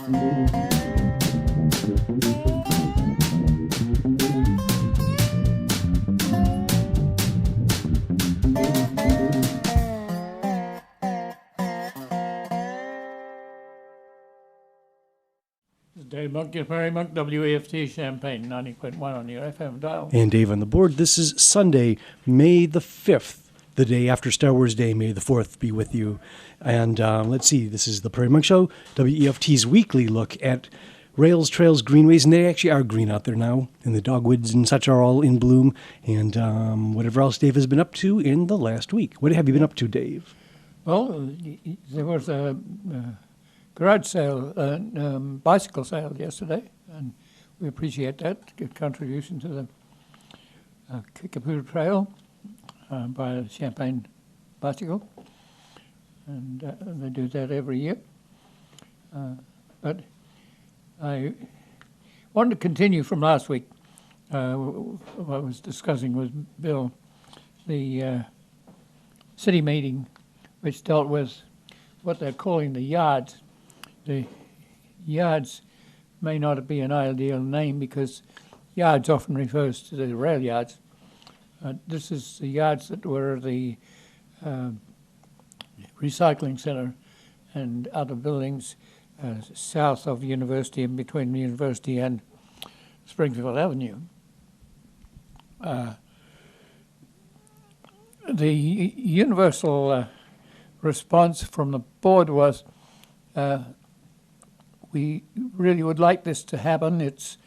Dave Monk, Prairie Monk, WAFT Champaign, 90.1 on your FM dial. And Dave on the board. This is Sunday, May the 5th, the day after Star Wars Day. May the 4th be with you. And let's see, this is the Prairie Monk Show, WEFT's weekly look at rails, trails, greenways, and they actually are green out there now, and the dogwoods and such are all in bloom, and whatever else Dave has been up to in the last week. What have you been up to, Dave? Well, there was a garage sale, bicycle sale yesterday, and we appreciate that. Good contribution to the Kickapoo Trail by Champagne Bicycle, and they do that every year. But I wanted to continue from last week. What I was discussing with Bill, the city meeting, which dealt with what they're calling the yards. The yards may not be an ideal name because yards often refers to the rail yards. This is the yards that were the recycling center and other buildings south of the university and between the university and Springfield Avenue. The universal response from the board was we really would like this to happen. It's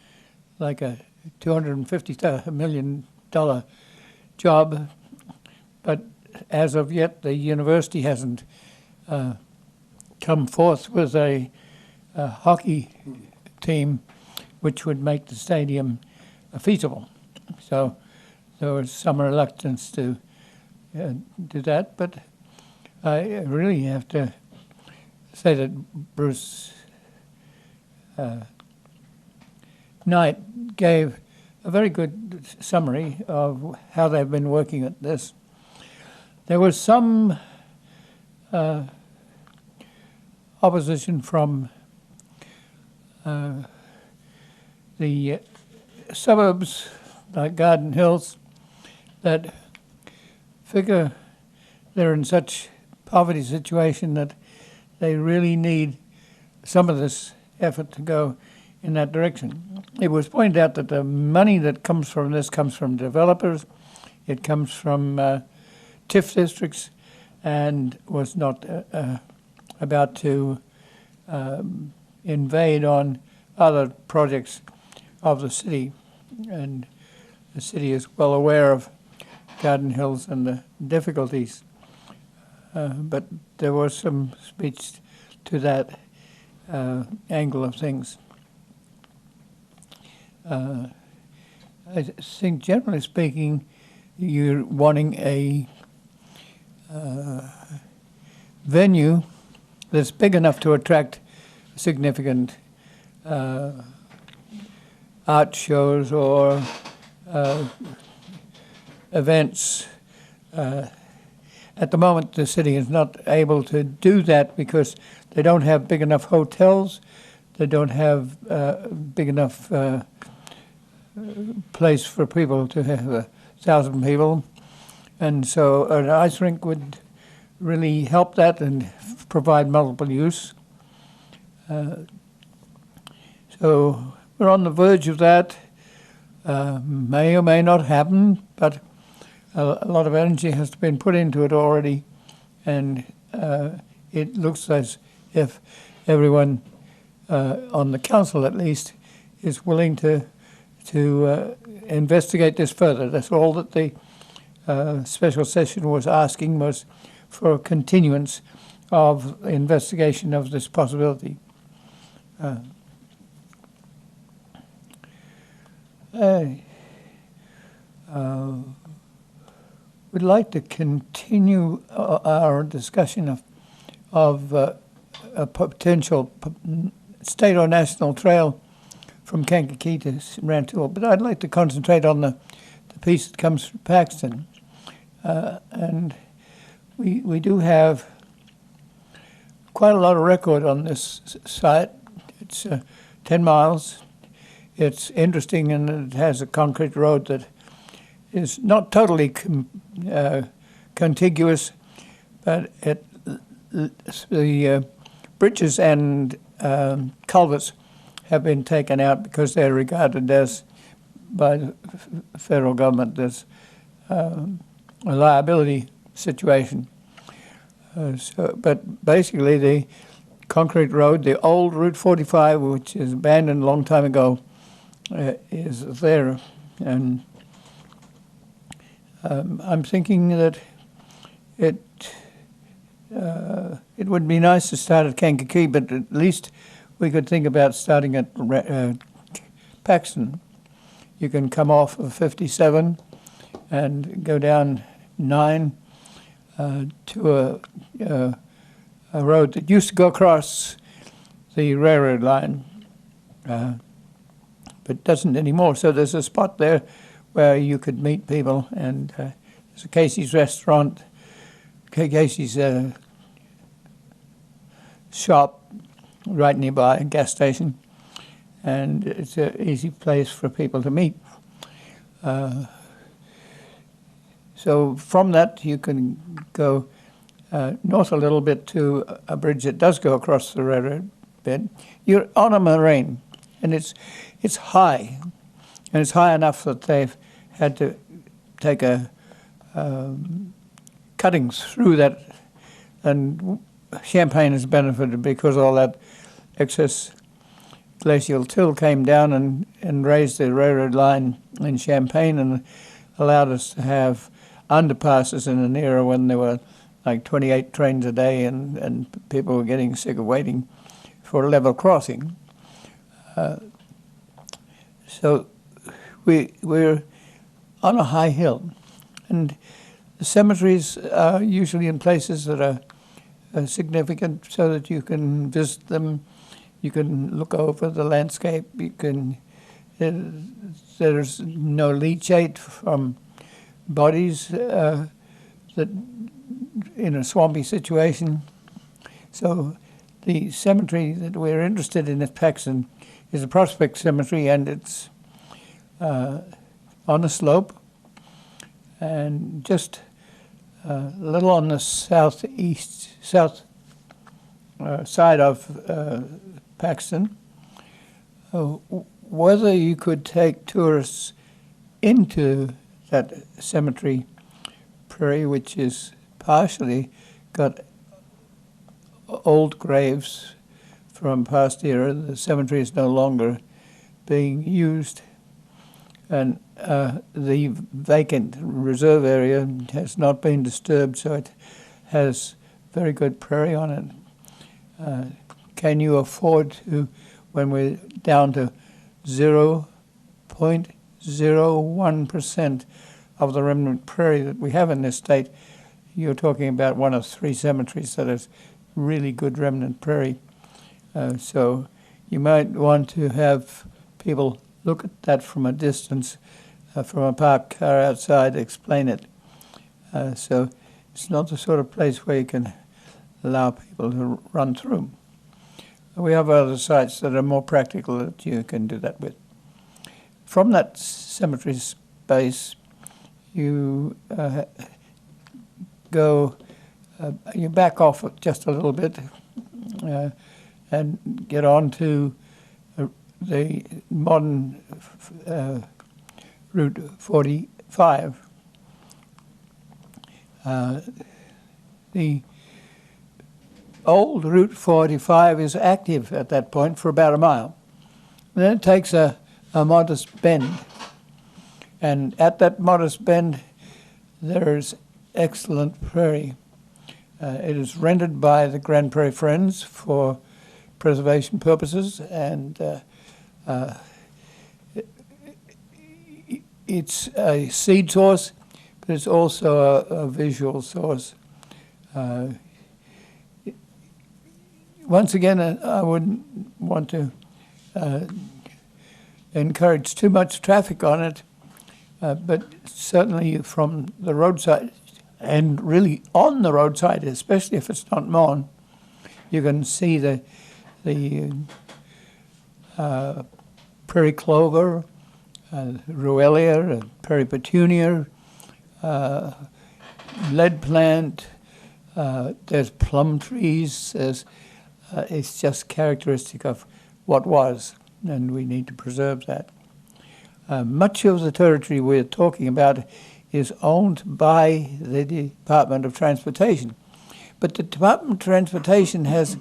like a $250 million job, but as of yet the university hasn't come forth with a hockey team which would make the stadium feasible. So there was some reluctance to do that, but I really have to say that Bruce Knight gave a very good summary of how they've been working at this. There was some opposition from the suburbs like Garden Hills that figure they're in such poverty situation that they really need some of this effort to go in that direction. It was pointed out that the money that comes from this comes from developers, it comes from TIF districts, and was not about to invade on other projects of the city. And the city is well aware of Garden Hills and the difficulties. But there was some speech to that angle of things. I think, generally speaking, you're wanting a venue that's big enough to attract significant art shows or events. At the moment, the city is not able to do that because they don't have big enough hotels, they don't have big enough place for people to have 1,000 people. And so an ice rink would really help that and provide multiple use. So we're on the verge of that. May or may not happen, but a lot of energy has been put into it already, and it looks as if everyone on the council, at least, is willing to investigate this further. That's all that the special session was asking, was for a continuance of investigation of this possibility. We'd like to continue our discussion of a potential state or national trail from Kankakee to Rantoul, but I'd like to concentrate on the piece that comes from Paxton. And we do have quite a lot of record on this site. It's 10 miles. It's interesting, and it has a concrete road that is not totally contiguous, but the bridges and culverts have been taken out because they're regarded as, by the federal government, as a liability situation. But basically, the concrete road, the old Route 45, which is abandoned a long time ago, is there. And I'm thinking that it would be nice to start at Kankakee, but at least we could think about starting at Paxton. You can come off of 57 and go down 9 to a road that used to go across the railroad line, but doesn't anymore. So there's a spot there where you could meet people, and there's a Casey's restaurant, Casey's shop right nearby, a gas station, and it's an easy place for people to meet. So from that you can go north a little bit to a bridge that does go across the railroad bed. You're on a moraine, and it's high, and it's high enough that they've had to take cuttings through that, and Champaign has benefited because all that excess glacial till came down and raised the railroad line in Champaign and allowed us to have underpasses in an era when there were like 28 trains a day and people were getting sick of waiting for a level crossing. So we're on a high hill, and the cemeteries are usually in places that are significant so that you can visit them, you can look over the landscape, there's no leachate from bodies that in a swampy situation. So the cemetery that we're interested in at Paxton is a Prospect Cemetery, and it's on a slope and just a little on the south side of Paxton. Whether you could take tourists into that cemetery prairie, which is partially got old graves from past era. The cemetery is no longer being used, and the vacant reserve area has not been disturbed, so it has very good prairie on it. Can you afford to, when we're down to 0.01% of the remnant prairie that we have in this state, you're talking about one of 3 cemeteries that is really good remnant prairie. So you might want to have people look at that from a distance, from a parked car outside, explain it. So it's not the sort of place where you can allow people to run through. We have other sites that are more practical that you can do that with. From that cemetery space, you you back off just a little bit and get on to the modern Route 45. The old Route 45 is active at that point for about a mile. And then it takes a modest bend. And at that modest bend, there's excellent prairie. It is rented by the Grand Prairie Friends for preservation purposes, and it's a seed source, but it's also a visual source. Once again, I wouldn't want to encourage too much traffic on it, but certainly from the roadside, and really on the roadside, especially if it's not mown, you can see the prairie clover, Ruellia, prairie petunia, lead plant, there's plum trees. It's just characteristic of what was, and we need to preserve that. Much of the territory we're talking about is owned by the Department of Transportation. But the Department of Transportation has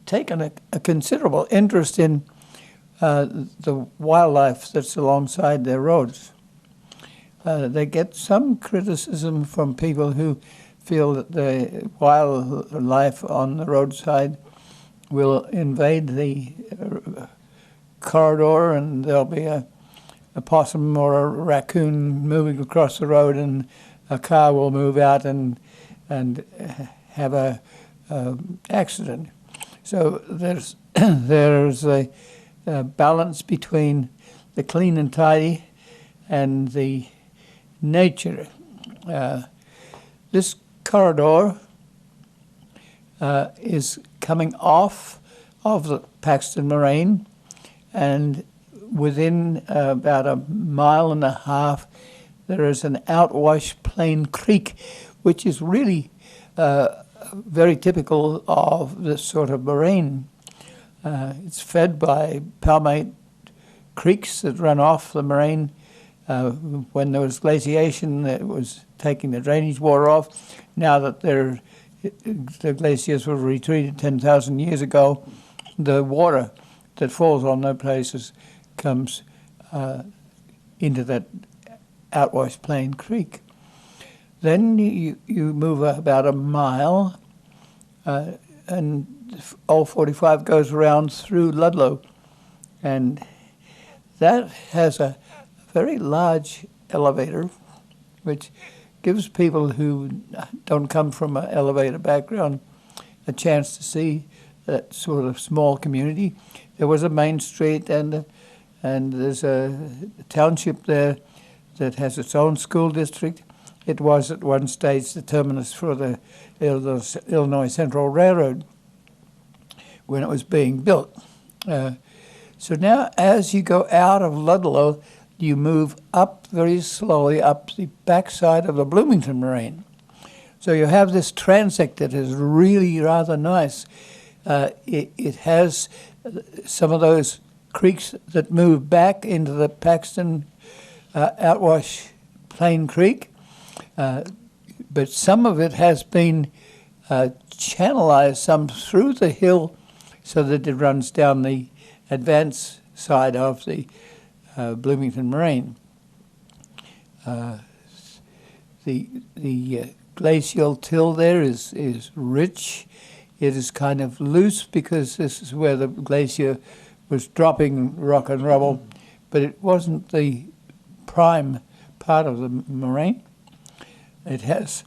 taken a considerable interest in the wildlife that's alongside their roads. They get some criticism from people who feel that the wildlife on the roadside will invade the corridor, and there'll be a possum or a raccoon moving across the road, and a car will move out and have a accident. So there's a balance between the clean and tidy and the nature. This corridor is coming off of the Paxton Moraine, and within about 1.5 miles there is an outwash plain creek, which is really very typical of this sort of moraine. It's fed by palmate creeks that run off the moraine. When there was glaciation, it was taking the drainage water off. Now that the glaciers were retreated 10,000 years ago, the water that falls on those places comes into that outwash plain creek. Then you move about 1 mile, and Old 45 goes around through Ludlow, and that has a very large elevator, which gives people who don't come from an elevator background a chance to see that sort of small community. There was a main street, and there's a township there that has its own school district. It was at one stage the terminus for the Illinois Central Railroad when it was being built. So now as you go out of Ludlow, you move up very slowly up the backside of the Bloomington Moraine. So you have this transect that is really rather nice. It has some of those creeks that move back into the Paxton Outwash Plain Creek, but some of it has been channelized some through the hill so that it runs down the advanced side of the Bloomington Moraine. The glacial till there is rich. It is kind of loose because this is where the glacier was dropping rock and rubble, but it wasn't the prime part of the moraine. It has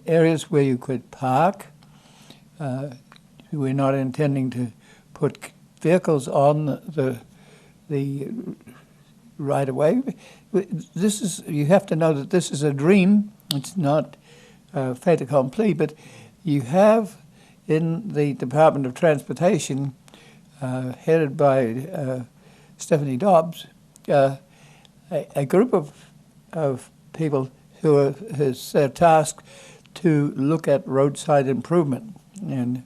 areas where you could park. We're not intending to put vehicles on the right of way. You have to know that this is a dream. It's not fait accompli, but you have in the Department of Transportation, headed by Stephanie Dobbs, a group of people who has their task to look at roadside improvement. And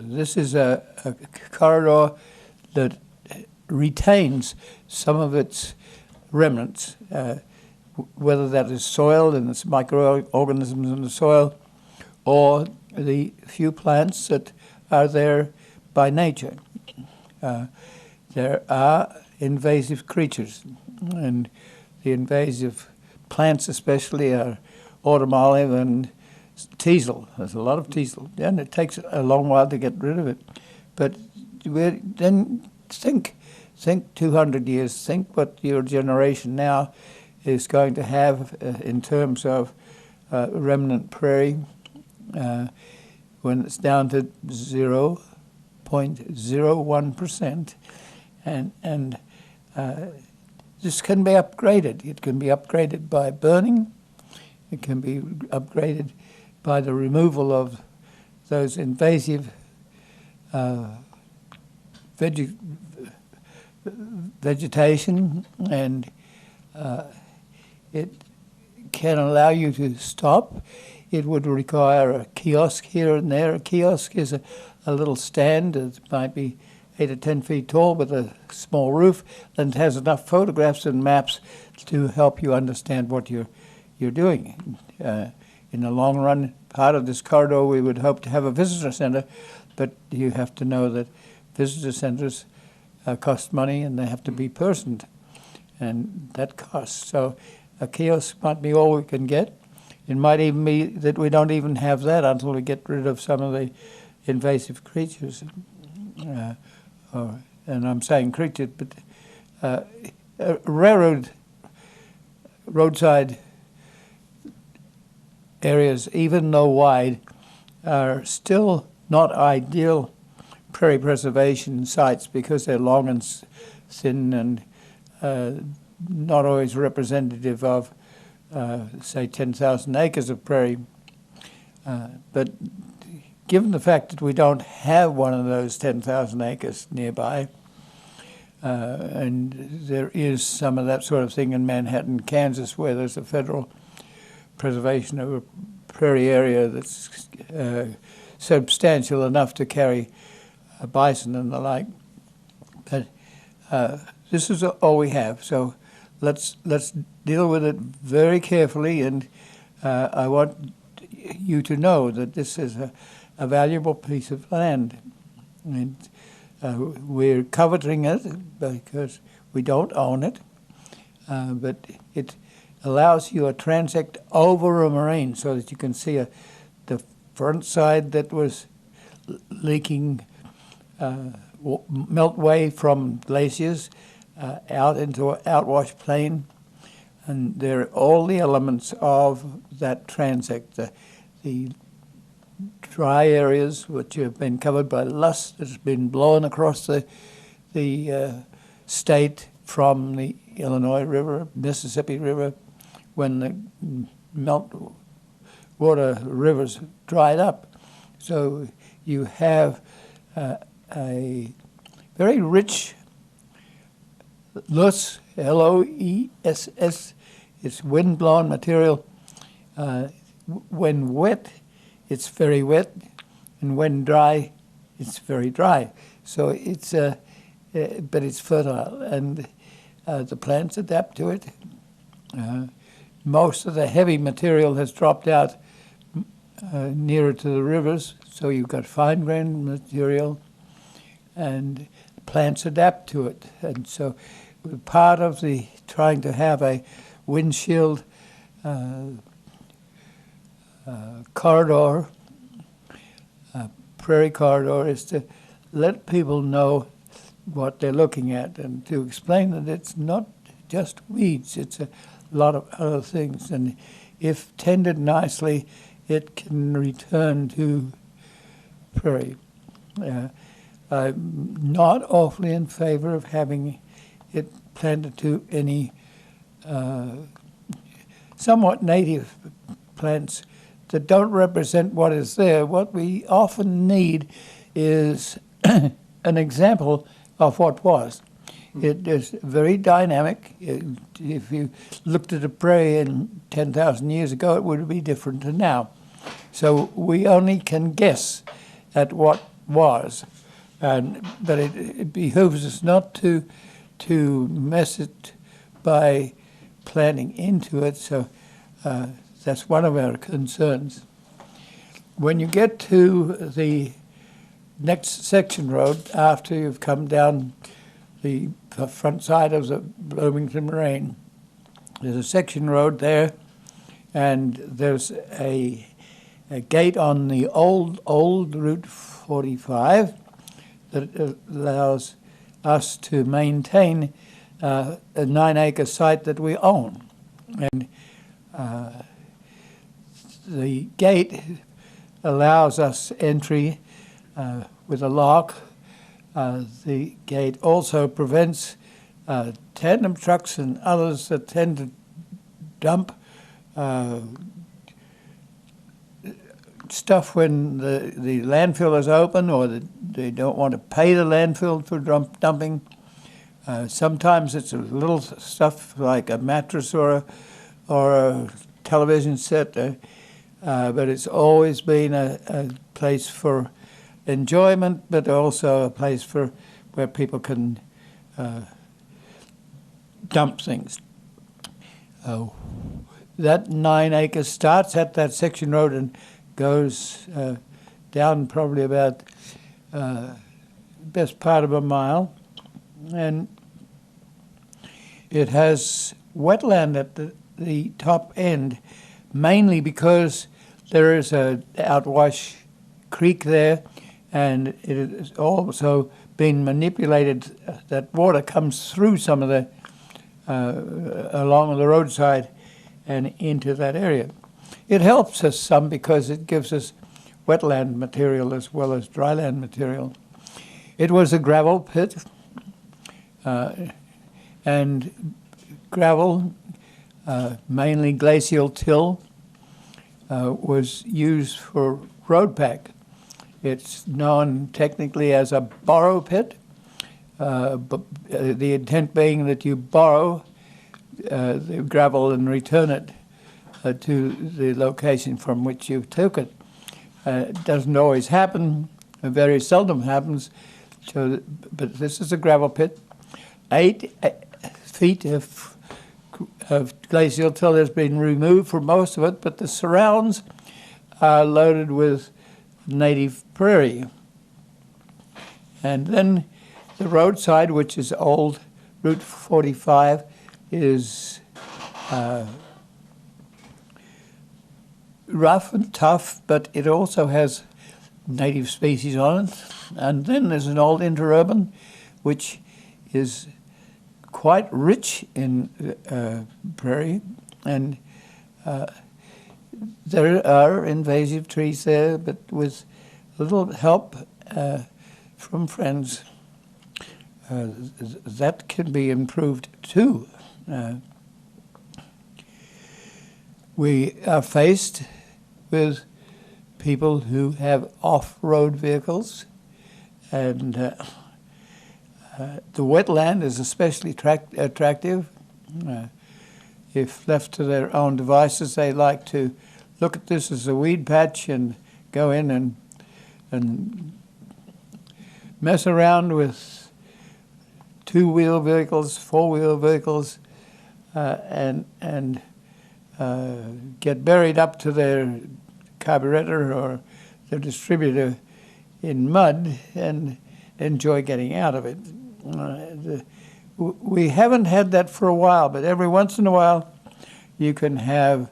this is a corridor that retains some of its remnants, whether that is soil and its microorganisms in the soil, or the few plants that are there by nature. There are invasive creatures, and the invasive plants especially are autumn olive and teasel. There's a lot of teasel, and it takes a long while to get rid of it. But then think 200 years, think what your generation now is going to have in terms of remnant prairie when it's down to 0.01%, and this can be upgraded. It can be upgraded by burning. It can be upgraded by the removal of those invasive vege- vegetation, and it can allow you to stop. It would require a kiosk here and there. A kiosk is a little stand that might be 8 or 10 feet tall with a small roof, and it has enough photographs and maps to help you understand what you're doing. In the long run, part of this corridor we would hope to have a visitor center, but you have to know that visitor centers cost money and they have to be personed, and that costs. So a kiosk might be all we can get. It might even be that we don't even have that until we get rid of some of the invasive creatures. And I'm saying creatures, but roadside areas, even though wide, are still not ideal prairie preservation sites because they're long and thin and not always representative of, say, 10,000 acres of prairie. But given the fact that we don't have one of those 10,000 acres nearby, and there is some of that sort of thing in Manhattan, Kansas, where there's a federal preservation of a prairie area that's substantial enough to carry a bison and the like. But this is all we have, so let's deal with it very carefully, and I want you to know that this is a valuable piece of land. And we're coveting it because we don't own it, but it allows you a transect over a moraine so that you can see the front side that was leaking meltway from glaciers out into an outwash plain. And there are all the elements of that transect. The dry areas which have been covered by lush that has been blown across the state from the Illinois River, Mississippi River, when the meltwater rivers dried up. So you have a very rich loess, L-O-E-S-S, it's wind-blown material. When wet, it's very wet, and when dry, it's very dry. So it's, but it's fertile, and the plants adapt to it. Most of the heavy material has dropped out nearer to the rivers, so you've got fine-grained material, and plants adapt to it. And so part of the trying to have a windshield corridor, prairie corridor, is to let people know what they're looking at and to explain that it's not just weeds, it's a lot of other things. And if tended nicely, it can return to prairie. I'm not awfully in favor of having it planted to any somewhat native plants that don't represent what is there. What we often need is an example of what was. It is very dynamic. If you looked at a prairie in 10,000 years ago, it would be different to now. So we only can guess at what was, but it behooves us not to mess it by planting into it. So that's one of our concerns. When you get to the next section road, after you've come down the front side of the Bloomington Moraine, there's a section road there, and there's a gate on the old Route 45 that allows us to maintain a 9-acre site that we own. And the gate allows us entry with a lock. The gate also prevents tandem trucks and others that tend to dump stuff when the landfill is open or the they don't want to pay the landfill for dumping. Sometimes it's a little stuff like a mattress or a television set, but it's always been a place for enjoyment, but also a place where people can dump things. That 9 acres starts at that section road and goes down probably about best part of a mile, and it has wetland at the top end, mainly because there is a outwash creek there, and it has also been manipulated. That water comes through some of the along the roadside and into that area. It helps us some because it gives us wetland material as well as dryland material. It was a gravel pit, and gravel, mainly glacial till, was used for road pack. It's known technically as a borrow pit, but the intent being that you borrow the gravel and return it to the location from which you took it. It doesn't always happen, very seldom happens, but this is a gravel pit. 8 feet of glacial till has been removed for most of it, but the surrounds are loaded with native prairie. And then the roadside, which is old Route 45, is rough and tough, but it also has native species on it. And then there's an old interurban, which is quite rich in prairie, and there are invasive trees there, but with a little help from friends, that can be improved too. We are faced with people who have off-road vehicles, and the wetland is especially attractive. If left to their own devices, they like to look at this as a weed patch and go in and mess around with two-wheel vehicles, four-wheel vehicles, and get buried up to their carburetor or their distributor in mud and enjoy getting out of it. We haven't had that for a while, but every once in a while you can have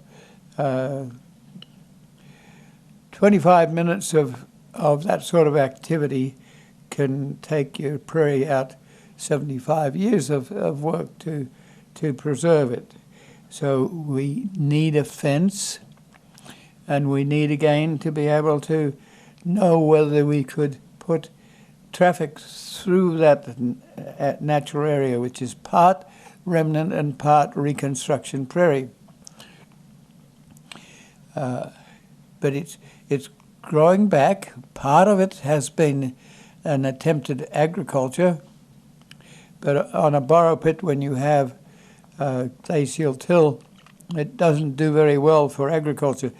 25 minutes of that sort of activity can take your prairie out 75 years of work to preserve it. So we need a fence, and we need again to be able to know whether we could put traffic through that natural area, which is part remnant and part reconstruction prairie. But it's growing back. Part of it has been an attempted agriculture, but on a borrow pit, when you have glacial till, it doesn't do very well for agriculture.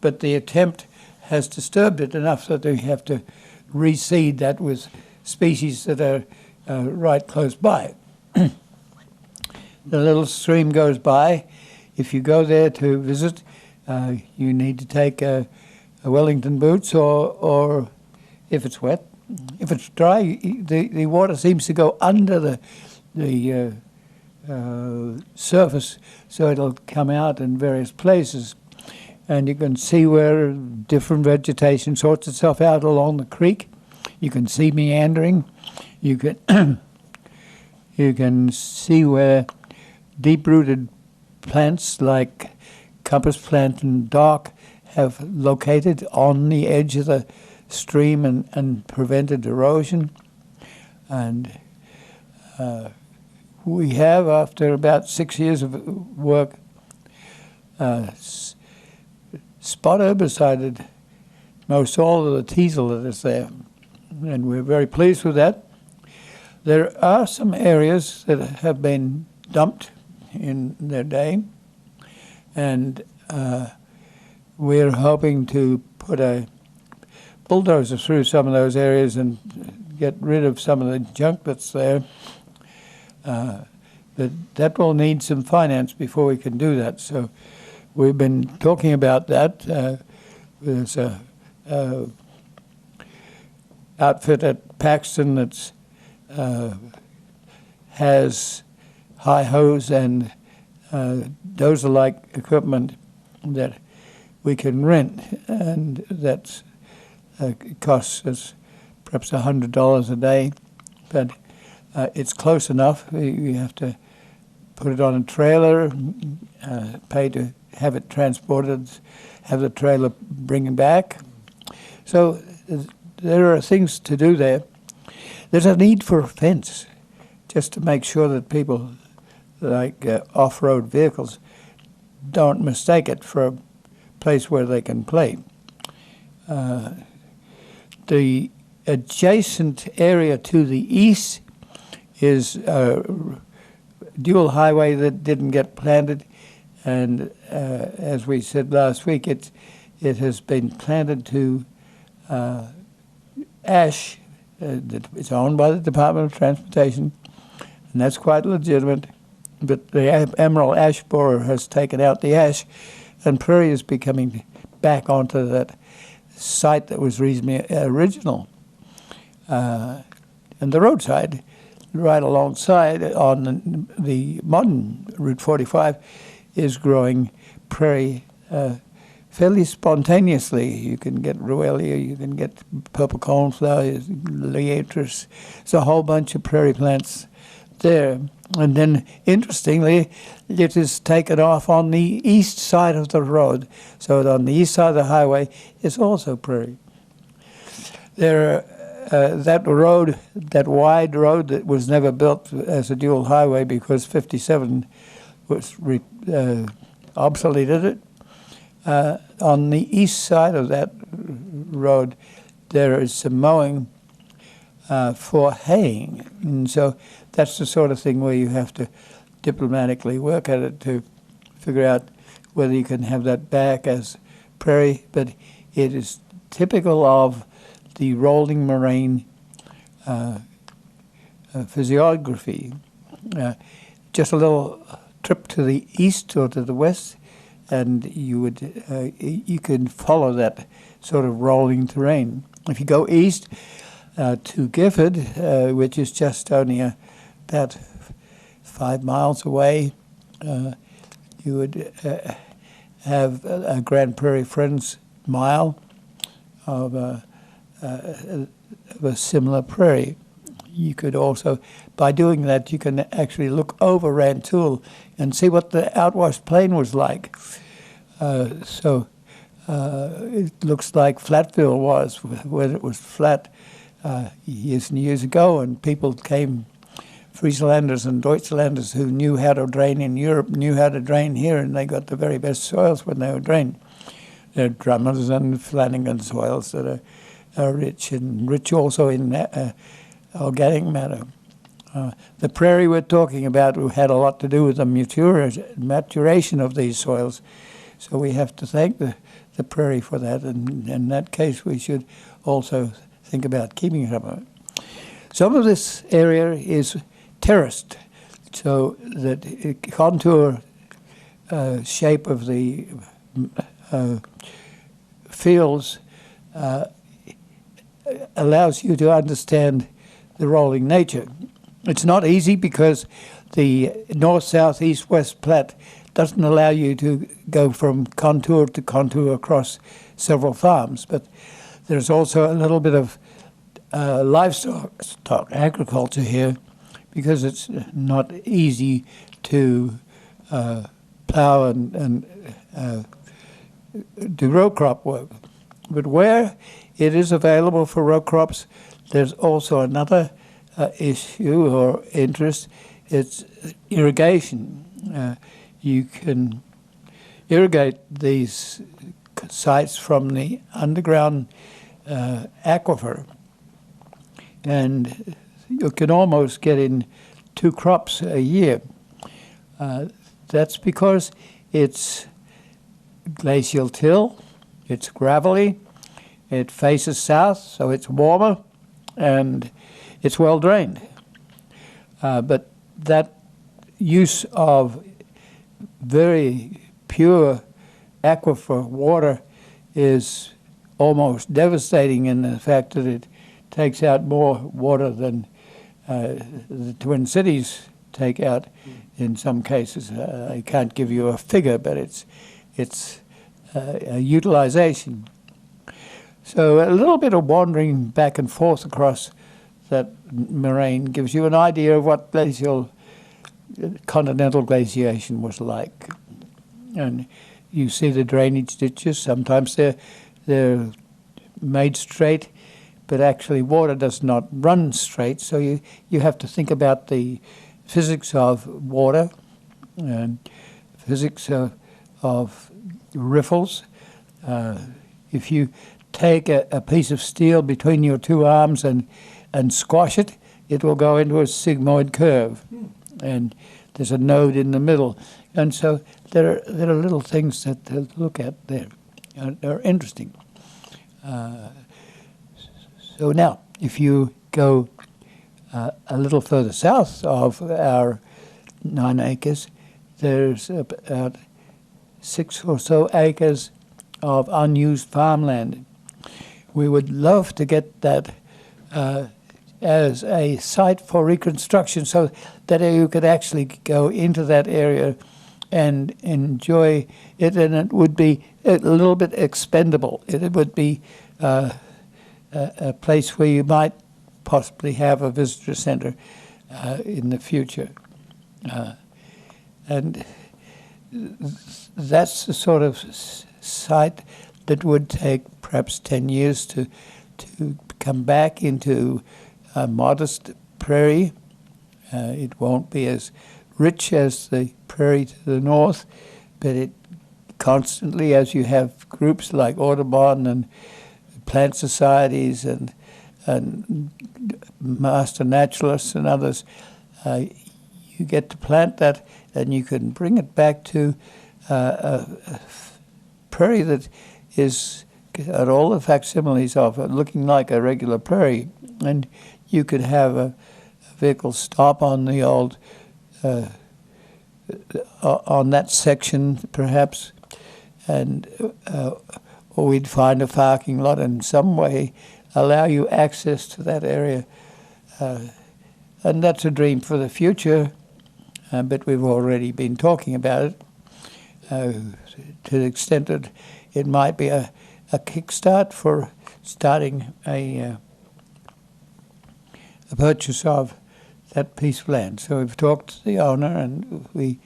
But the attempt has disturbed it enough that they have to reseed that with species that are right close by. The little stream goes by. If you go there to visit, you need to take a Wellington boots, or if it's wet. If it's dry, the water seems to go under the surface, so it'll come out in various places. And you can see where different vegetation sorts itself out along the creek. You can see meandering. You can you can see where deep-rooted plants like compass plant and dock have located on the edge of the stream and prevented erosion. And we have, after about 6 years of work, spot herbicided most all of the teasel that is there. and we're very pleased with that. There are some areas that have been dumped in their day, and we're hoping to put a bulldozer through some of those areas and get rid of some of the junk that's there. But that will need some finance before we can do that. So we've been talking about that. There's a outfit at Paxton that's has high hose and dozer-like equipment that we can rent, and that costs us perhaps $100 a day, but it's close enough. We have to put it on a trailer, pay to have it transported, have the trailer bring it back. So there are things to do there. There's a need for a fence, just to make sure that people like off-road vehicles don't mistake it for a place where they can play. The adjacent area to the east is a dual highway that didn't get planted, and as we said last week, it has been planted to ash. It's owned by the Department of Transportation, and that's quite legitimate. But the emerald ash borer has taken out the ash, and Prairie is becoming back onto that site that was reasonably original. And the roadside, right alongside on the modern Route 45, is growing prairie fairly spontaneously. You can get Ruellia, you can get purple coneflower, liatris. There's a whole bunch of prairie plants there. And then, interestingly, it is taken off on the east side of the road. So on the east side of the highway is also prairie. There, that road, that wide road that was never built as a dual highway because 57 was obsoleted it. On the east side of that road, there is some mowing for haying. And so that's the sort of thing where you have to diplomatically work at it to figure out whether you can have that back as prairie. But it is typical of the rolling moraine physiography. Just a little trip to the east or to the west, and you can follow that sort of rolling terrain. If you go east to Gifford, which is just only about 5 miles away, you would have a Grand Prairie Friends Mile of a similar prairie. You could also, by doing that, you can actually look over Rantoul and see what the outwash plain was like. So it looks like Flatville was when it was flat years and years ago, and people came, Frieslanders and Deutschlanders who knew how to drain in Europe, knew how to drain here, and they got the very best soils when they were drained. They're Drummers and Flanagan soils that are rich, and rich also in organic matter. The prairie we're talking about had a lot to do with the maturation of these soils, so we have to thank the prairie for that, and in that case we should also think about keeping some of it. Some of this area is terraced, so that the contour shape of the fields allows you to understand the rolling nature. It's not easy because the north, south, east, west plat doesn't allow you to go from contour to contour across several farms, but there's also a little bit of livestock agriculture here because it's not easy to plow and do row crop work. But where it is available for row crops, there's also another issue or interest. It's irrigation. You can irrigate these sites from the underground aquifer, and you can almost get in 2 crops a year. That's because it's glacial till, it's gravelly, it faces south, so it's warmer, and it's well drained. But that use of very pure aquifer water is almost devastating in the fact that it takes out more water than the Twin Cities take out in some cases. I can't give you a figure, but it's a utilization. So a little bit of wandering back and forth across that moraine gives you an idea of what continental glaciation was like. And you see the drainage ditches. Sometimes they're made straight, but actually water does not run straight. So you have to think about the physics of water and physics of riffles. If you take a piece of steel between your 2 arms and squash it, it will go into a sigmoid curve. And there's a node in the middle. And so there are little things to look at there. They're interesting. So now, if you go a little further south of our 9 acres, there's about 6 or so acres of unused farmland. We would love to get that as a site for reconstruction so that you could actually go into that area and enjoy it, and it would be a little bit expendable. It would be a place where you might possibly have a visitor center in the future. And that's the sort of site that would take perhaps 10 years to come back into a modest prairie. It won't be as rich as the prairie to the north, but it constantly, as you have groups like Audubon and plant societies and master naturalists and others, you get to plant that, and you can bring it back to a prairie that is got all the facsimiles of it, looking like a regular prairie. And you could have a vehicle stop on the old, on that section perhaps, and or we'd find a parking lot in some way, allow you access to that area. And that's a dream for the future, but we've already been talking about it to the extent that it might be a kickstart for starting a purchase of that piece of land. So we've talked to the owner, and we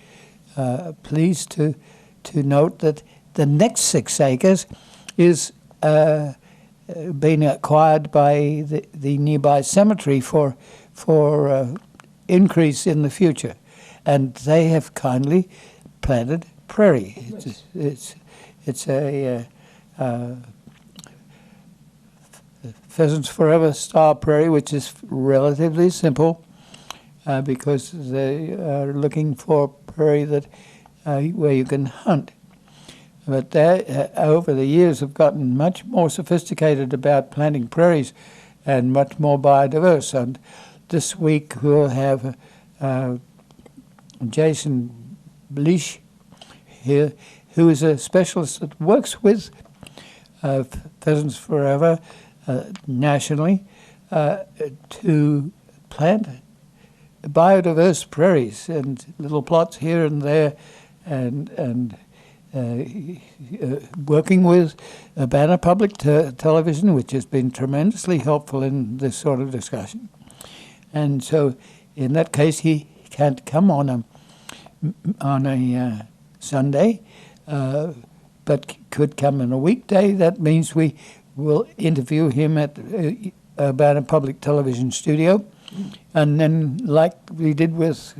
are pleased to note that the next 6 acres is being acquired by the nearby cemetery for increase in the future, and they have kindly planted prairie. It's a Pheasants Forever style prairie, which is relatively simple because they are looking for prairie that where you can hunt. But they, over the years, have gotten much more sophisticated about planting prairies and much more biodiverse. And this week we'll have Jason Bleach here, who is a specialist that works with Pheasants Forever nationally to plant biodiverse prairies and little plots here and there, and working with Urbana Public Television, which has been tremendously helpful in this sort of discussion. And so in that case, he can't come on a Sunday, but could come on a weekday. That means we will interview him at Urbana Public Television studio, and then, like we did with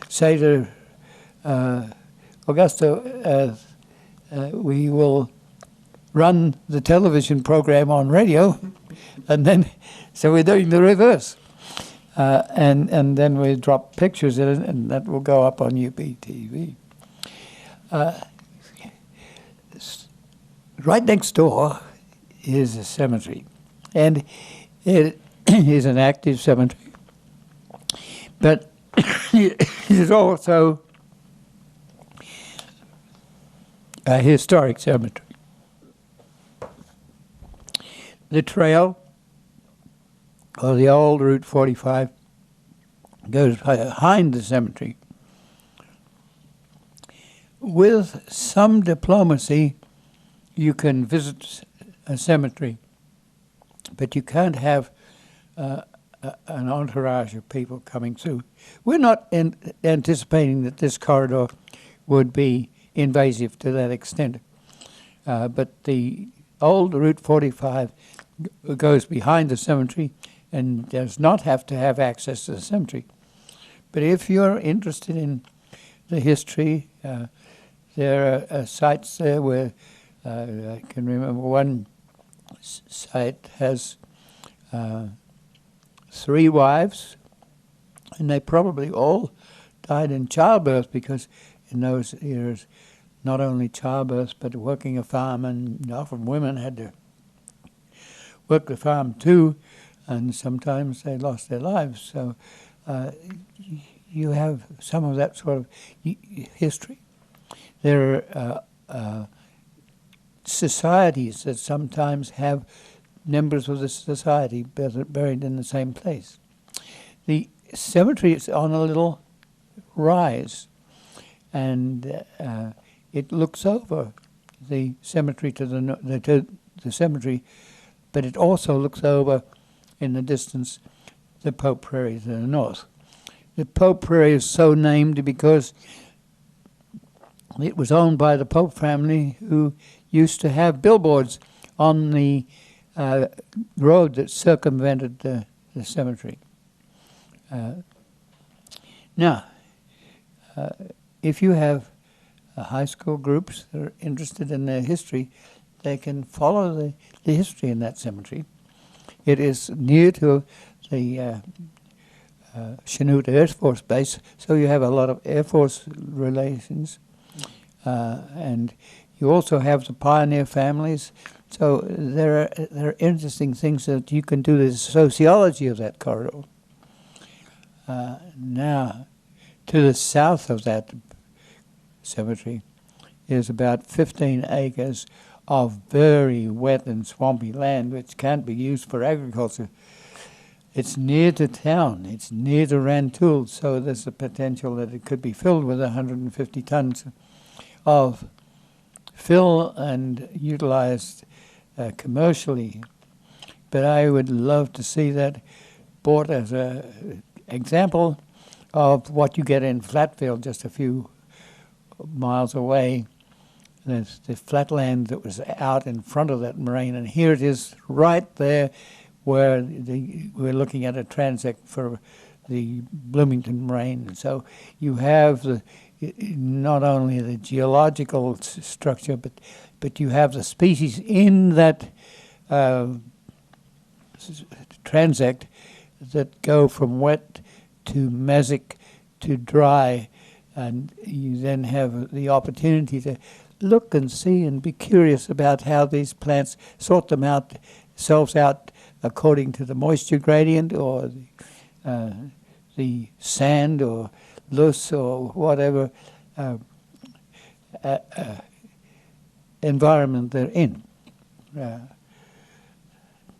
Seder Augusto, we will run the television program on radio, And then, so we're doing the reverse. And then we drop pictures in it, and that will go up on UPTV. Right next door is a cemetery, and it is an active cemetery, but it is also a historic cemetery. The trail, or the old Route 45, goes behind the cemetery. With some diplomacy, you can visit a cemetery, but you can't have an entourage of people coming through. We're not anticipating that this corridor would be invasive to that extent, but the old Route 45 goes behind the cemetery and does not have to have access to the cemetery. But if you're interested in the history, there are sites there where I can remember one site has 3 wives, and they probably all died in childbirth, because in those years, not only childbirth, but working a farm, and often women had to work the farm too, and sometimes they lost their lives. So you have some of that sort of history. There are societies that sometimes have members of the society buried in the same place. The cemetery is on a little rise, and it looks over the cemetery to the cemetery, but it also looks over in the distance the Pope Prairie to the north. The Pope Prairie is so named because it was owned by the Pope family, who used to have billboards on the road that circumvented the cemetery. Now, if you have high school groups that are interested in their history, they can follow the history in that cemetery. It is near to the Chanute Air Force Base, so you have a lot of Air Force relations. And you also have the pioneer families. So there are interesting things that you can do. The sociology of that corridor. Now, to the south of that cemetery is about 15 acres of very wet and swampy land, which can't be used for agriculture. It's near to town. It's near to Rantoul, so there's a potential that it could be filled with 150 tons of fill and utilized commercially. But I would love to see that bought as an example of what you get in Flatfield, just a few miles away. There's the flatland that was out in front of that moraine, and here it is right there where we're looking at a transect for the Bloomington moraine. So you have not only the geological structure, but you have the species in that transect that go from wet to mesic to dry, and you then have the opportunity to look and see and be curious about how these plants sort themselves out according to the moisture gradient, or the sand or loess or whatever environment they're in.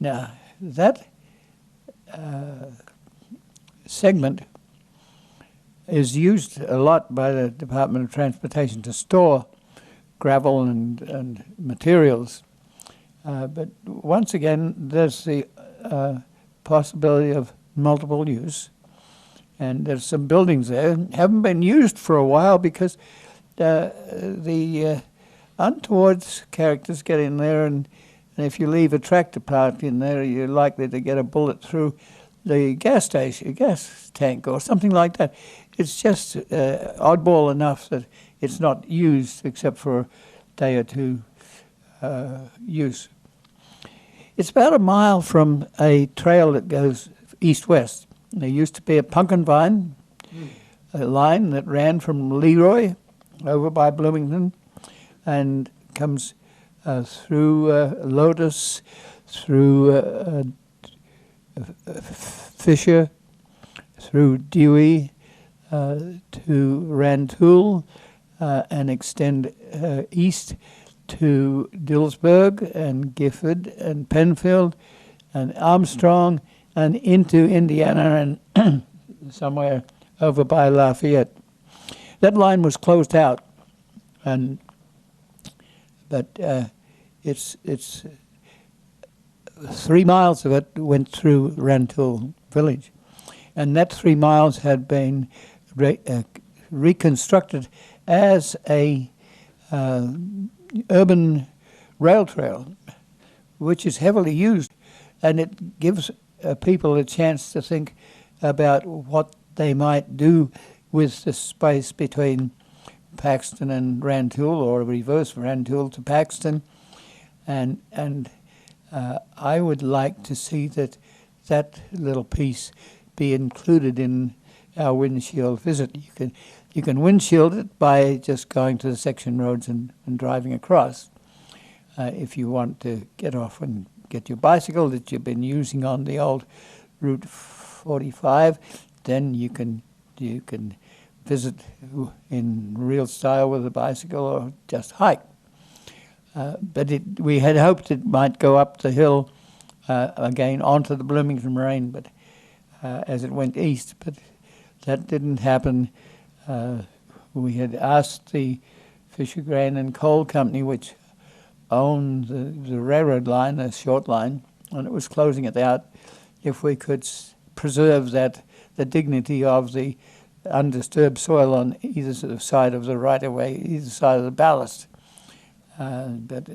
Now, that segment is used a lot by the Department of Transportation to store gravel and materials. But once again, there's the possibility of multiple use. And there's some buildings there haven't been used for a while because the untoward characters get in there, and if you leave a tractor park in there, you're likely to get a bullet through the gas tank or something like that. It's just oddball enough that it's not used except for a day or two use. It's about a mile from a trail that goes east-west. There used to be a pumpkin vine, a line that ran from Leroy over by Bloomington and comes through Lotus, through Fisher, through Dewey, to Rantoul, and extend east to Dillsburg and Gifford and Penfield and Armstrong and into Indiana and somewhere over by Lafayette. That line was closed out, but it's 3 miles of it went through Rantoul village, and that 3 miles had been reconstructed as a urban rail trail, which is heavily used, and it gives people a chance to think about what they might do with the space between Paxton and Rantoul, or reverse Rantoul to Paxton, and I would like to see that little piece be included in our windshield visit. You can windshield it by just going to the section roads and driving across. If you want to get off and get your bicycle that you've been using on the old Route 45, then you can visit in real style with a bicycle or just hike. But we had hoped it might go up the hill again onto the Bloomington Moraine, but as it went east, but that didn't happen. We had asked the Fisher Grain and Coal Company, which owned the railroad line, the short line, and it was closing it out, if we could preserve the dignity of the undisturbed soil on either side of the right-of-way, either side of the ballast. But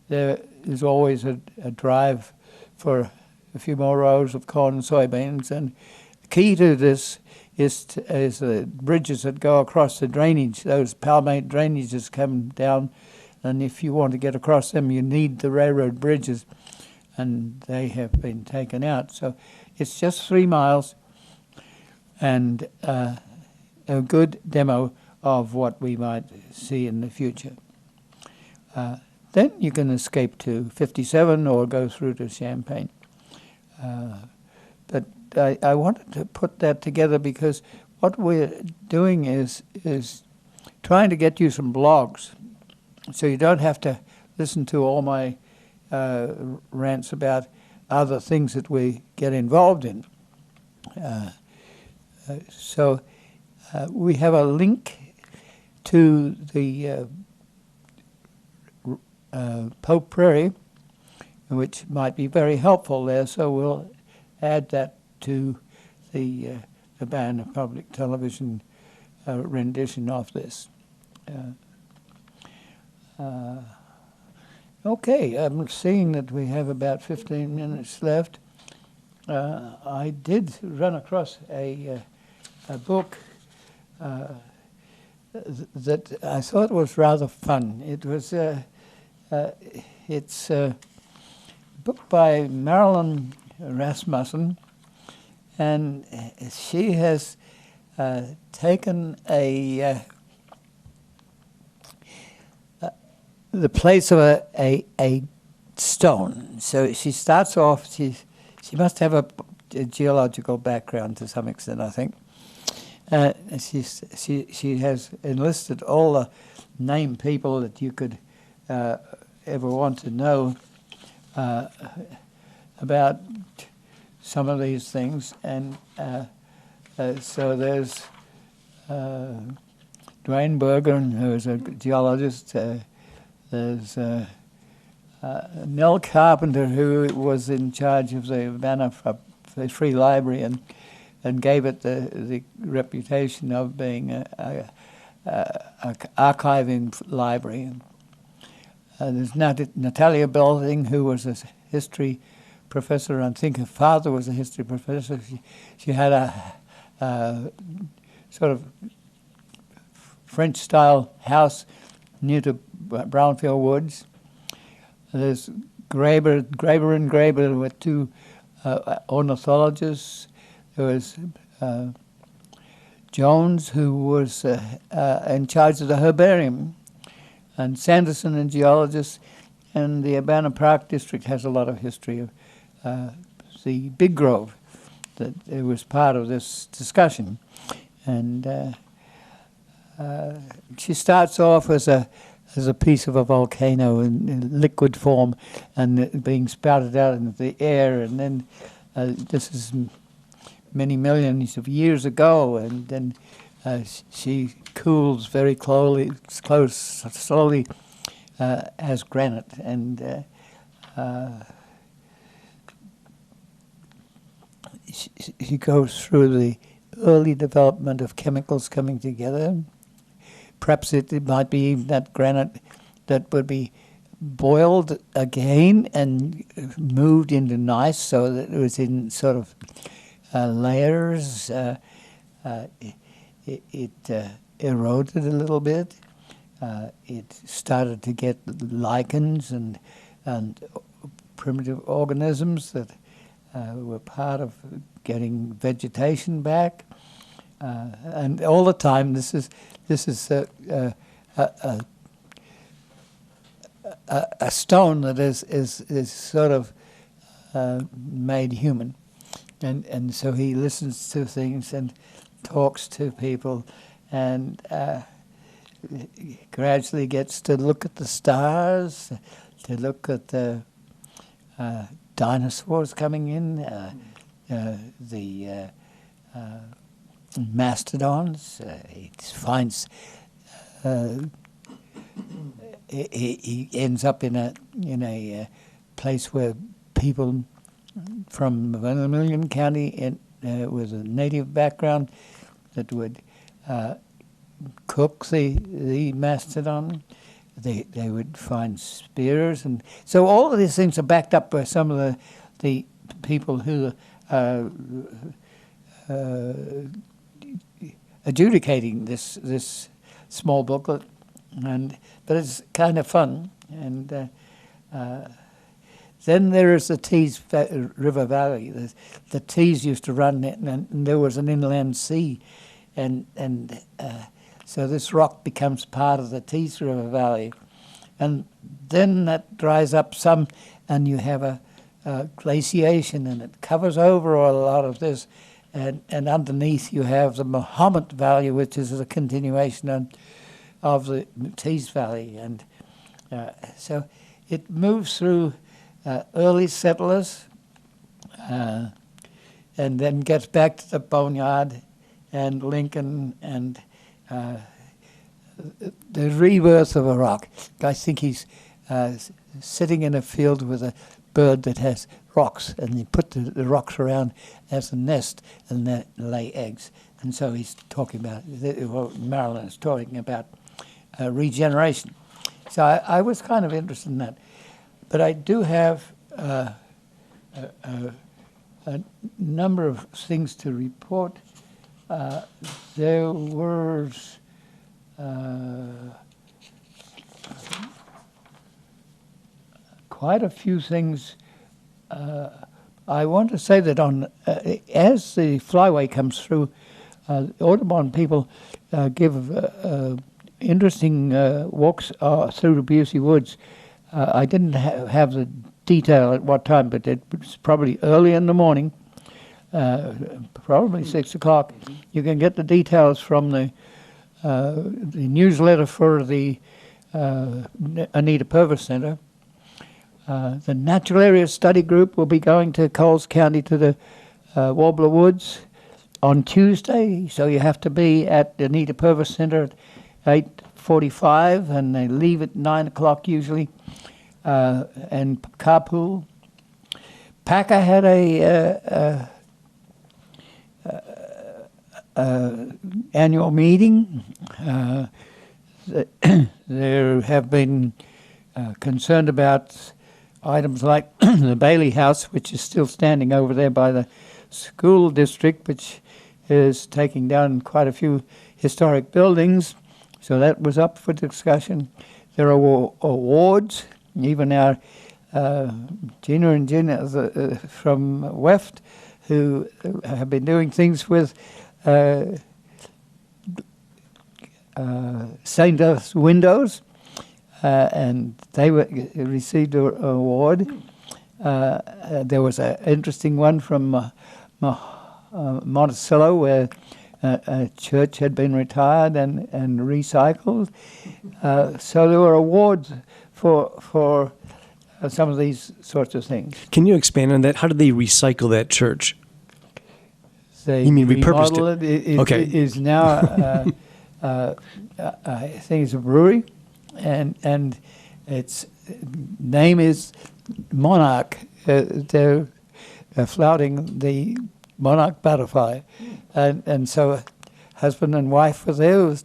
there is always a drive for a few more rows of corn and soybeans, and the key to this is the bridges that go across the drainage. Those palmate drainages come down, and if you want to get across them, you need the railroad bridges, and they have been taken out. So it's just 3 miles, and a good demo of what we might see in the future. Then you can escape to 57 or go through to Champaign. But I wanted to put that together because what we're doing is trying to get you some blogs, so you don't have to listen to all my rants about other things that we get involved in. So we have a link to the Pope Prairie, which might be very helpful there, so we'll add that to the Banner Public Television rendition of this. Okay, I'm seeing that we have about 15 minutes left. I did run across a book that I thought was rather fun. It was it's a book by Marilyn Rasmussen, and she has taken the place of a stone. So she starts off. She must have a geological background to some extent, I think. She has enlisted all the named people that you could ever want to know about some of these things, and so there's Dwayne Berger, who is a geologist. There's Nell Carpenter, who was in charge of the Banner Free Library and gave it the reputation of being a archiving library. There's Natalia Belding, who was a history professor. I think her father was a history professor. She had a sort of French-style house near to Brownfield Woods. There's Graeber and Graeber were two ornithologists. There was Jones, who was in charge of the herbarium, and Sanderson, a geologist. And the Urbana Park District has a lot of history of the Big Grove that it was part of this discussion. And she starts off as a piece of a volcano in liquid form and being spouted out into the air, and then this is many millions of years ago, and then she cools very slowly as granite, and she goes through the early development of chemicals coming together. Perhaps it might be that granite that would be boiled again and moved into gneiss, so that it was in sort of layers. It eroded a little bit. It started to get lichens and primitive organisms that were part of getting vegetation back. And all the time, this is a stone that is sort of made human, and so he listens to things and talks to people, and gradually gets to look at the stars, to look at the dinosaurs coming in, the mastodons. He finds he ends up in a place where people from Vermilion County with a native background that would cook the mastodon. They would find spears, and so all of these things are backed up by some of the people who are adjudicating this small booklet, but it's kind of fun. And then there is the Tees River Valley. The Tees used to run, and there was an inland sea, and so this rock becomes part of the Tees River Valley, and then that dries up some, and you have a glaciation, and it covers over a lot of this. And underneath you have the Mahomet Valley, which is a continuation of the Tees Valley. And so it moves through early settlers and then gets back to the Boneyard and Lincoln and the rebirth of a rock. I think he's sitting in a field with a bird that has rocks, and you put the rocks around as a nest and then lay eggs. And so he's talking about, Marilyn is talking about regeneration. So I was kind of interested in that. But I do have a number of things to report. There was quite a few things. I want to say that as the flyway comes through, Audubon people give interesting walks through the Busey Woods. I didn't have the detail at what time, but it was probably early in the morning, probably 6 o'clock. You can get the details from the newsletter for the Anita Purvis Center. The Natural Area Study Group will be going to Coles County to the Warbler Woods on Tuesday, so you have to be at the Anita Purvis Center at 8:45, and they leave at 9 o'clock usually, and carpool. PACA had a annual meeting. There have been concerned about items like the Bailey House, which is still standing over there by the school district, which is taking down quite a few historic buildings. So that was up for discussion. There are awards. Even our Gina and Gina from Weft, who have been doing things with stained glass windows, and they received an award. There was an interesting one from Monticello, where a church had been retired and recycled. So there were awards for some of these sorts of things. Can you expand on that? How did they recycle that church? They You mean repurposed remodeled it? It Okay. is now, I think it's a brewery, and its name is Monarch. They're flouting the Monarch butterfly, and so husband and wife were there with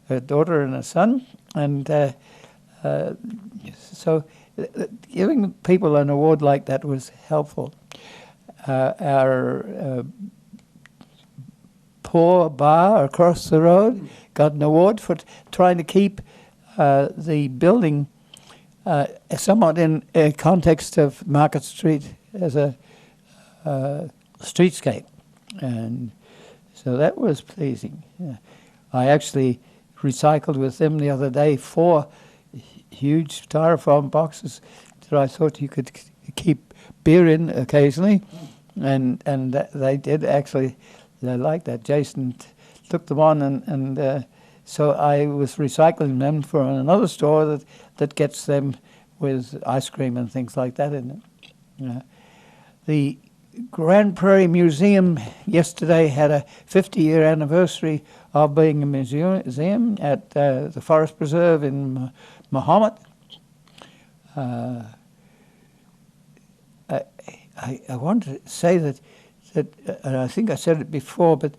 a daughter and a son, and so giving people an award like that was helpful. Our poor bar across the road got an award for trying to keep the building somewhat in a context of Market Street as a streetscape, and so that was pleasing. I actually recycled with them the other day 4 huge styrofoam boxes that I thought you could keep beer in occasionally, and they did actually. They liked that. Jason took them on, and so I was recycling them for another store that gets them with ice cream and things like that in it. The Grand Prairie Museum yesterday had a 50-year anniversary of being a museum at the Forest Preserve in Mahomet. I want to say that and I think I said it before, but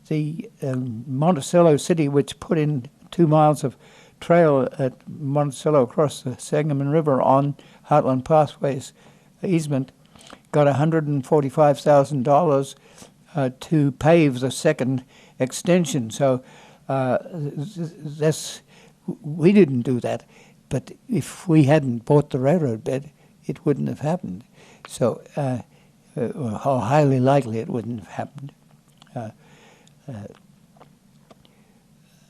the Monticello City, which put in 2 miles of trail at Monticello across the Sangamon River on Heartland Pathways easement, got $145,000 to pave the second extension. So we didn't do that, but if we hadn't bought the railroad bed, it wouldn't have happened. So. How highly likely it wouldn't have happened.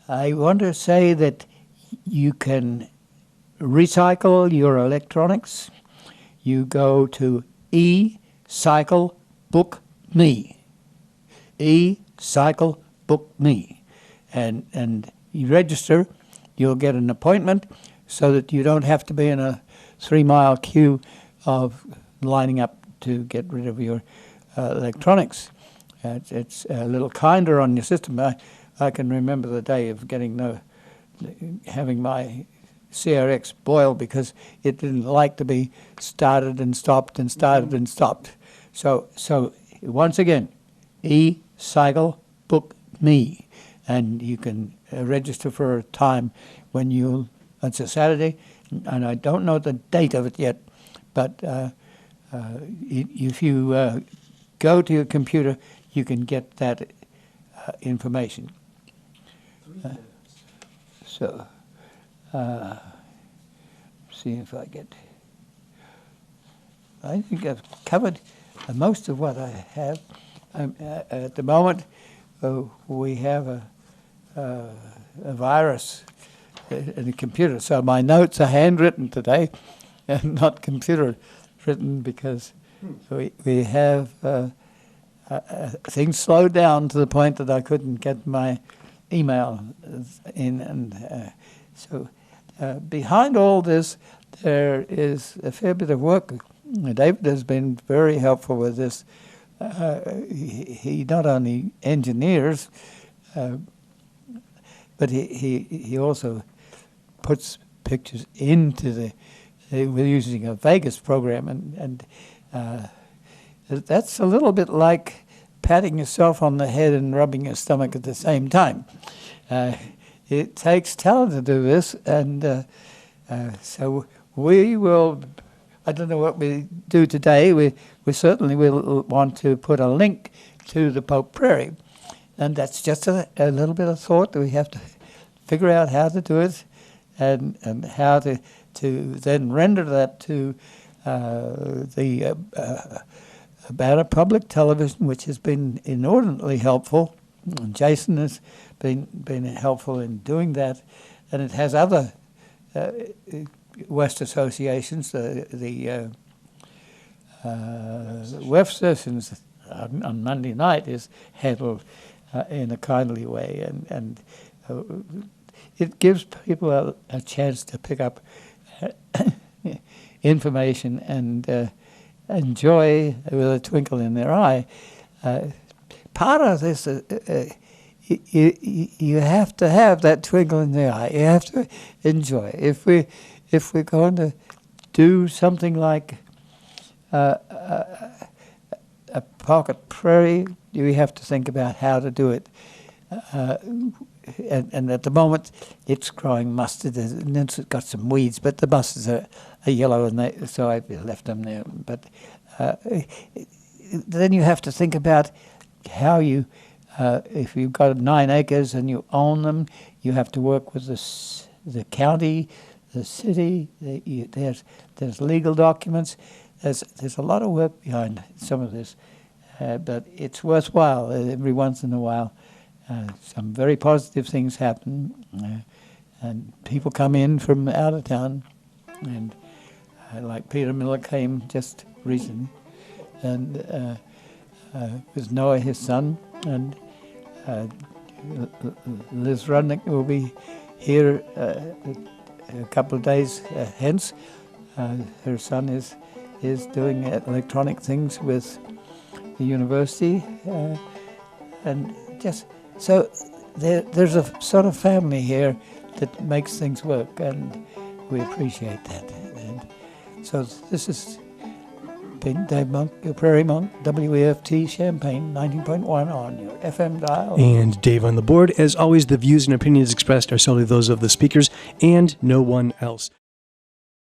I want to say that you can recycle your electronics. You go to eCycle Book Me, eCycle Book Me, and you register. You'll get an appointment so that you don't have to be in a 3-mile queue of lining up to get rid of your electronics. It's a little kinder on your system. I can remember the day of having my CRX boil because it didn't like to be started and stopped and started and stopped. So once again, eCycle Book Me, and you can register for a time when it's a Saturday, and I don't know the date of it yet, but if you go to your computer, you can get that information. See if I get. I think I've covered most of what I have. At the moment, we have a virus in the computer, so my notes are handwritten today and not computer written because we have things slowed down to the point that I couldn't get my email in, and so behind all this there is a fair bit of work. David has been very helpful with this. He not only engineers, but he also puts pictures into we're using a Vegas program, and that's a little bit like patting yourself on the head and rubbing your stomach at the same time. It takes talent to do this, and so we will. I don't know what we do today. We certainly will want to put a link to the Pope Prairie, and that's just a little bit of thought that we have to figure out how to do it, and how to then render that to about a public television, which has been inordinately helpful. And Jason has been helpful in doing that, and it has other West associations. The WEF sessions on Monday night is handled in a kindly way, and it gives people a chance to pick up information and enjoy with a twinkle in their eye. Part of this, you have to have that twinkle in the eye. You have to enjoy. If we're going to do something like a pocket prairie, we have to think about how to do it. And at the moment, it's growing mustard, and it's got some weeds, but the mustards are yellow, and so I've left them there. But then you have to think about how you, if you've got 9 acres and you own them, you have to work with the county, the city. There's legal documents. There's a lot of work behind some of this, but it's worthwhile every once in a while. Some very positive things happen, and people come in from out of town, and like Peter Miller came just recently, and with Noah, his son, and Liz Rudnick will be here a couple of days hence. Her son is doing electronic things with the university, and just so there's a sort of family here that makes things work, and we appreciate that. And so this has been Dave Monk, your Prairie Monk, WEFT Champaign, 19.1 on your FM dial. And Dave on the board. As always, the views and opinions expressed are solely those of the speakers and no one else.